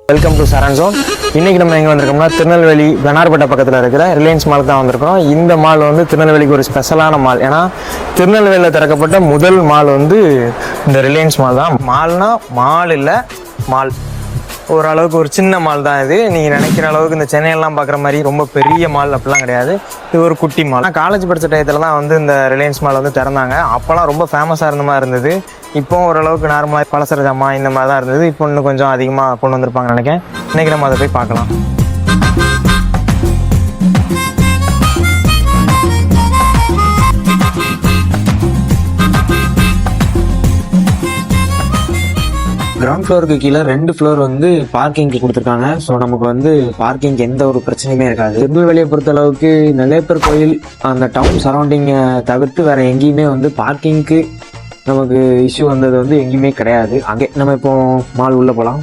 Welcome to Charan zone. இன்னைக்கு நம்ம எங்கே வந்திருக்கோம்னா திருநெல்வேலி வெனார்பேட்டை பக்கத்தில் இருக்கிற ரிலையன்ஸ் மாலுக்கு தான் வந்திருக்கோம். இந்த மால் வந்து திருநெல்வேலிக்கு ஒரு ஸ்பெஷலான மால். ஏன்னா திருநெல்வேலியில் திறக்கப்பட்ட முதல் மால் வந்து இந்த ரிலையன்ஸ் மால் தான். மால்னா மால் இல்லை, மால் ஓரளவுக்கு ஒரு சின்ன மால் தான் இது. நீங்கள் நினைக்கிற அளவுக்கு இந்த சென்னையெல்லாம் பார்க்குற மாதிரி ரொம்ப பெரிய மால் அப்படிலாம் கிடையாது. இது ஒரு குட்டி மால். நான் காலேஜ் படித்த டயத்தில் தான் வந்து இந்த ரிலையன்ஸ் மால் வந்து திறந்தாங்க. அப்போலாம் ரொம்ப ஃபேமஸாக இருந்த மாதிரி இருந்தது. இப்போ ஓரளவுக்கு நார்மலாக பலசர ஜாமான் இந்த மாதிரி தான் இருந்தது. இப்போ இன்னும் கொஞ்சம் அதிகமாக கொண்டு வந்திருப்பாங்கன்னு நினைக்கிறேன். இன்றைக்கி நம்ம அதை போய் பார்க்கலாம். கிரவுண்ட் ஃப்ளோருக்கு கீழே 2 ஃப்ளோர் வந்து பார்க்கிங்க்கு கொடுத்துருக்காங்க. ஸோ நமக்கு வந்து பார்க்கிங் எந்த ஒரு பிரச்சனையுமே இருக்காது. திருநெல்வேலியை பொறுத்த அளவுக்கு நெல்லையப்பர் கோயில் அந்த டவுன் சரௌண்டிங்கை தவிர்த்து வேற எங்கேயுமே வந்து பார்க்கிங்க்கு நமக்கு இஷ்யூ வந்தது வந்து எங்கேயுமே கிடையாது. அங்கே நம்ம இப்போ மால் உள்ளே போகலாம்.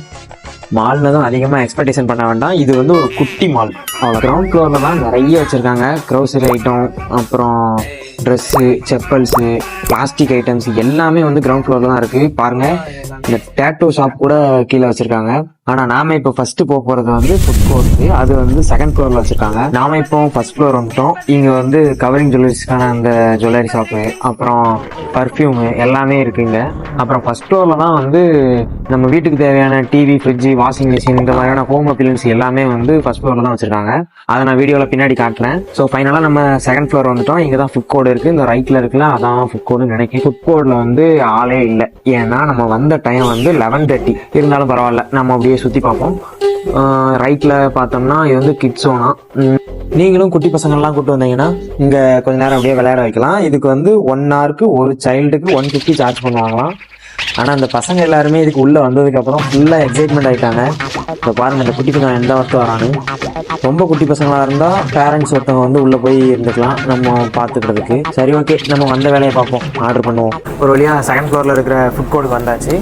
மாலில் தான் அதிகமாக எக்ஸ்பெக்டேஷன் பண்ண வேண்டாம். இது வந்து ஒரு குட்டி மால். அவ்வளோ கிரவுண்ட் ஃப்ளோரில் தான் நிறைய வச்சுருக்காங்க. க்ரோசரி ஐட்டம், அப்புறம் ட்ரெஸ்ஸு, செப்பல்ஸு, பிளாஸ்டிக் ஐட்டம்ஸ் எல்லாமே வந்து கிரவுண்ட் ஃப்ளோரில் தான் இருக்குது. பாருங்கள், இந்த டேட்டோ ஷாப் கூட கீழே வச்சுருக்காங்க. ஆனால் நாம இப்போ ஃபர்ஸ்ட் போகிறது வந்து ஃபுட் கோர்ட்டு. அது வந்து செகண்ட் ஃப்ளோரில் வச்சுருக்காங்க. நாம இப்போ ஃபர்ஸ்ட் ஃப்ளோர் வந்துட்டோம். இங்கே வந்து கவரிங் ஜுவல்லரிஸ்க்கான அந்த ஜுவல்லரி ஷாப்பு, அப்புறம் பர்ஃப்யூமு எல்லாமே இருக்குங்க. அப்புறம் ஃபர்ஸ்ட் ஃப்ளோரில் தான் வந்து நம்ம வீட்டுக்கு தேவையான டிவி, ஃப்ரிட்ஜு, வாஷிங் மிஷின் இந்த மாதிரியான ஹோம் அப்ளையன்ஸ் எல்லாமே வந்து ஃபர்ஸ்ட் ஃப்ளோரில் தான் வச்சுருக்காங்க. அதை நான் வீடியோவில் பின்னாடி காட்டுறேன். ஸோ ஃபைனலாக நம்ம செகண்ட் ஃப்ளோர் வந்துட்டோம். இங்கே தான் ஃபுட் கோர்டு இருக்குது. இந்த ரைட்டில் இருக்குல்ல, அதான் ஃபுட் கோர்டுன்னு நினைக்கிறேன். ஃபுட் கோர்டில் வந்து ஆளே இல்லை. ஏன்னா நம்ம வந்த டைம் வந்து 11:30. இருந்தாலும் பரவாயில்ல, நம்ம அப்படியே சுற்றி பார்ப்போம். ரைட்டில் பார்த்தோம்னா இது வந்து கிட்ஸ் ஓனா. நீங்களும் குட்டி பசங்கள்லாம் கூப்பிட்டு வந்தீங்கன்னா இங்கே கொஞ்ச நேரம் அப்படியே விளையாட வைக்கலாம். இதுக்கு வந்து 1 ஹவருக்கு ஒரு சைல்டுக்கு 150 சார்ஜ் பண்ணுவாங்களாம். ஆனால் அந்த பசங்க எல்லாருமே இதுக்கு உள்ளே வந்ததுக்கப்புறம் ஃபுல்லாக எக்ஸைட்மெண்ட் ஆகிட்டாங்க. இப்போ பாருங்கள், இந்த குட்டி பசங்க எந்த வருஷம் வரான்னு. ரொம்ப குட்டி பசங்களாக இருந்தால் பேரண்ட்ஸ் ஒருத்தவங்க வந்து உள்ளே போய் இருந்துக்கலாம் நம்ம பார்த்துக்கிறதுக்கு. சரி, ஓகே, நம்ம வந்த வேலையை பார்ப்போம், ஆர்டர் பண்ணுவோம். ஒரு வழியாக செகண்ட் ஃப்ளோரில் இருக்கிற ஃபுட் கோர்ட்டுக்கு வந்தாச்சு.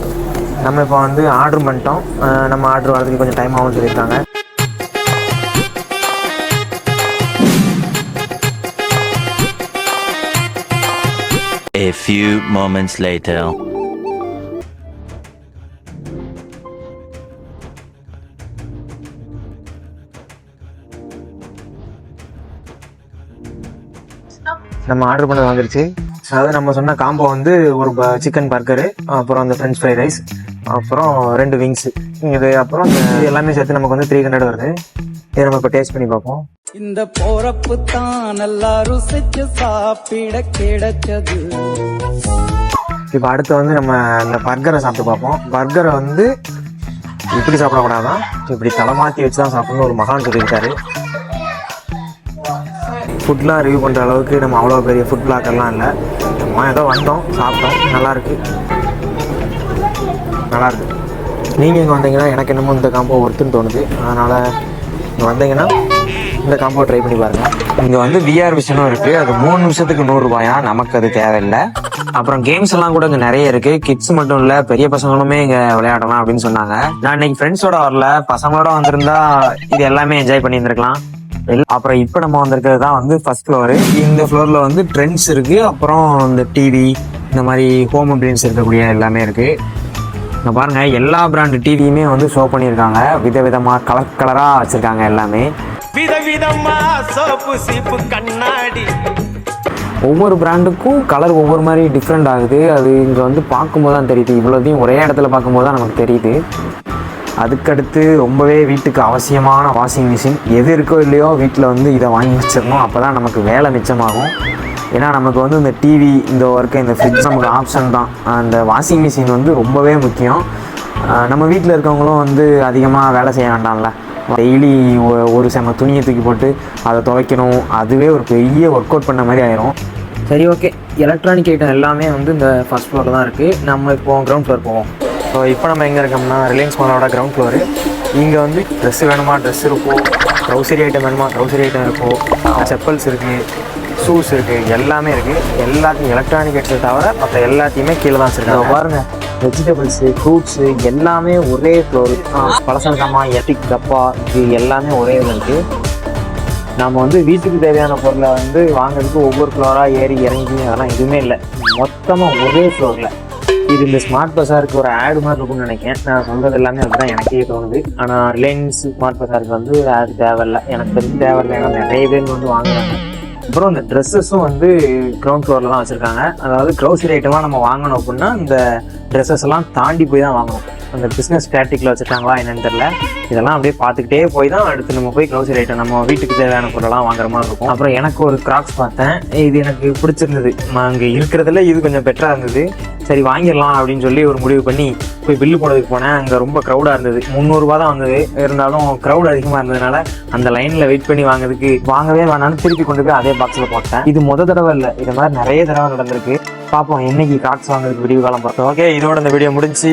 நம்ம இப்போ வந்து ஆர்டர் பண்ணிட்டோம். நம்ம ஆர்டர் வரதுக்கு கொஞ்சம் டைம் ஆகும்னு சொல்லியிருக்காங்க. A few moments later. நம்ம ஆர்டர் பண்ணது வந்துருச்சு. அதாவது நம்ம சொன்ன காம்போ வந்து ஒரு சிக்கன் பர்கரு, அப்புறம் அந்த ஃப்ரெஞ்ச் ஃப்ரைட் ரைஸ், அப்புறம் 2 விங்ஸு, இது அப்புறம் இது எல்லாமே சேர்த்து நமக்கு வந்து 300 வருது. இதை நம்ம இப்போ டேஸ்ட் பண்ணி பார்ப்போம். இந்த போறப்பு தான் நல்லா ருசிச்சு சாப்பிட கிடைச்சது. இப்போ அடுத்து வந்து நம்ம இந்த பர்கரை சாப்பிட்டு பார்ப்போம். பர்கரை வந்து இப்படி சாப்பிடக்கூடாதான், இப்படி தலை மாற்றி வச்சு தான் சாப்பிடணும்னு ஒரு மகான் சொல்லியிருக்காரு. ஃபுட்லாம் ரிவ்யூ பண்ணுற அளவுக்கு நம்ம அவ்வளோ பெரிய ஃபுட் பிளாக்கர்லாம் இல்லை. நம்ம ஏதோ வந்தோம், சாப்பிட்டோம், நல்லாயிருக்கு. நீங்கள் இங்கே வந்தீங்கன்னா எனக்கு என்னமோ இந்த காம்போ ஒர்த்துன்னு தோணுது. அதனால் இங்கே வந்தீங்கன்னா இந்த காம்போ ட்ரை பண்ணி பாருங்கள். இங்கே வந்து விஆர் விஷனும் இருக்குது. அது 3 நிமிஷத்துக்கு 100 ரூபாயா. நமக்கு அது தேவையில்லை. அப்புறம் கேம்ஸ் எல்லாம் கூட இங்கே நிறைய இருக்குது. கிட்ஸ் மட்டும் இல்லை, பெரிய பசங்களுமே இங்கே விளையாடலாம் அப்படின்னு சொன்னாங்க. நான் இன்னைக்கு ஃப்ரெண்ட்ஸோட வரல, பசங்களோட வந்திருந்தா இது எல்லாமே என்ஜாய் பண்ணியிருந்துருக்கலாம். அப்புறம் இப்போ நம்ம வந்திருக்கிறது தான் வந்து ஃபர்ஸ்ட் ஃப்ளோரு. இந்த ஃப்ளோரில் வந்து ட்ரெண்ட்ஸ் இருக்குது, அப்புறம் இந்த டிவி, இந்த மாதிரி ஹோம் அப்ளையன்ஸ் இருக்கக்கூடிய எல்லாமே இருக்குது. இங்கே பாருங்கள், எல்லா பிராண்டு டிவியுமே வந்து ஷோ பண்ணியிருக்காங்க. விதவிதமாக கலர் கலராக வச்சுருக்காங்க. எல்லாமே விதவிதமாக சோப்பு சீப்பு கண்ணாடி. ஒவ்வொரு பிராண்டுக்கும் கலர் ஒவ்வொரு மாதிரி டிஃப்ரெண்ட் ஆகுது. அது இங்கே வந்து பார்க்கும்போது தான் தெரியுது. இவ்வளோதையும் ஒரே இடத்துல பார்க்கும்போது தான் நமக்கு தெரியுது. அதுக்கடுத்து ரொம்பவே வீட்டுக்கு அவசியமான வாஷிங் மிஷின். எது இருக்கோ இல்லையோ வீட்டில் வந்து இதை வாங்கி வச்சிடணும். அப்போ தான் நமக்கு வேலை மிச்சமாகும். ஏன்னா நமக்கு வந்து இந்த டிவி, இந்த ஒர்க்கு, இந்த ஃப்ரிட்ஜ் நமக்கு ஆப்ஷன் தான். அந்த வாஷிங் மிஷின் வந்து ரொம்பவே முக்கியம். நம்ம வீட்டில் இருக்கவங்களும் வந்து அதிகமாக வேலை செய்ய வேண்டாம்ல. டெய்லி ஒரு செம துணியை தூக்கி போட்டு அதை துவைக்கணும். அதுவே ஒரு பெரிய ஒர்க் அவுட் பண்ண மாதிரி ஆயிரும். சரி, ஓகே, எலக்ட்ரானிக் ஐட்டம் எல்லாமே வந்து இந்த ஃபர்ஸ்ட் ஃப்ளோரில் தான் இருக்குது. நம்ம இப்போ கிரவுண்ட் ஃப்ளோர் போவோம். ஸோ இப்போ நம்ம எங்கே இருக்கோம்னா ரிலையன்ஸ் மாலோட கிரவுண்ட் ஃப்ளோரு. இங்கே வந்து ட்ரெஸ்ஸு வேணுமா ட்ரெஸ் இருக்கும், க்ரௌசரி ஐட்டம் வேணுமா க்ரௌசரி ஐட்டம் இருக்கும், செப்பல்ஸ் இருக்குது, ஷூஸ் இருக்குது, எல்லாமே இருக்குது. எல்லாத்தையும் எலக்ட்ரானிக் ஐட்டத்தை தவிர மற்ற எல்லாத்தையுமே கீழே தான் வச்சுருக்காங்க. பாருங்கள், வெஜிடபிள்ஸு, ஃப்ரூட்ஸு எல்லாமே ஒரே ஃப்ளோரு. பழசம் சாமான், எட்டிக் டப்பா, இது எல்லாமே ஒரே இதில் இருக்குது. நம்ம வந்து வீட்டுக்கு தேவையான பொருளை வந்து வாங்குறதுக்கு ஒவ்வொரு ஃப்ளோராக ஏறி இறங்கி அதெல்லாம் எதுவுமே இல்லை. மொத்தமாக ஒரே ஃப்ளோரில் இது இந்த ஸ்மார்ட் பஸாருக்கு ஒரு ஆடு மாதிரி இருக்கும்னு நினைக்கிறேன். நான் சொல்றது எல்லாமே அதுதான் எனக்கே தோணுது. ஆனால் ரிலையன்ஸ் ஸ்மார்ட் பஸாருக்கு வந்து ஆடு தேவையில்லை, எனக்கு தெரிஞ்சு தேவையில்லை. ஏன்னா நிறைய பேர் வந்து வாங்குறாங்க. அப்புறம் இந்த ட்ரெஸ்ஸஸும் வந்து கிரவுண்ட் ஃப்ளோரில் தான் வச்சுருக்காங்க. அதாவது க்ரோசரி ஐட்டமாக நம்ம வாங்கணும் அப்படின்னா இந்த ட்ரெஸ்ஸஸ் எல்லாம் தாண்டி போய் தான் வாங்கணும். அந்த பிஸ்னஸ் ஸ்டாட்டிக்கில் வச்சுருக்காங்களா என்னன்னு தெரியல. இதெல்லாம் அப்படியே பார்த்துக்கிட்டே போய் தான் அடுத்து நம்ம போய் க்ரோசரி ஐட்டம் நம்ம வீட்டுக்கு தேவையான பொருளெல்லாம் வாங்குற மாதிரி இருக்கும். அப்புறம் எனக்கு ஒரு கிராக்ஸ் பார்த்தேன், இது எனக்கு பிடிச்சிருந்தது. அங்கே இருக்கிறதுல இது கொஞ்சம் பெட்டராக இருந்தது. சரி வாங்கிடலாம் அப்படின்னு சொல்லி ஒரு முடிவு பண்ணி போய் பில்லு போடுறதுக்கு போனேன். அங்கே ரொம்ப க்ரௌடாக இருந்தது. 300 ரூபா தான் வந்தது. இருந்தாலும் க்ரௌட் அதிகமாக இருந்ததுனால அந்த லைனில் வெயிட் பண்ணி வாங்கவே வேணான்னு திருப்பி கொண்டு போய் அதே பாக்ஸில் போட்டேன். இது தடவை இல்லை, இது மாதிரி நிறைய தடவை நடந்திருக்கு. பார்ப்போம் என்னைக்கு கிராக்ஸ் வாங்குறதுக்கு விடிவு காலம் பார்த்தோம். ஓகே, இதோட இந்த வீடியோ முடிஞ்சு.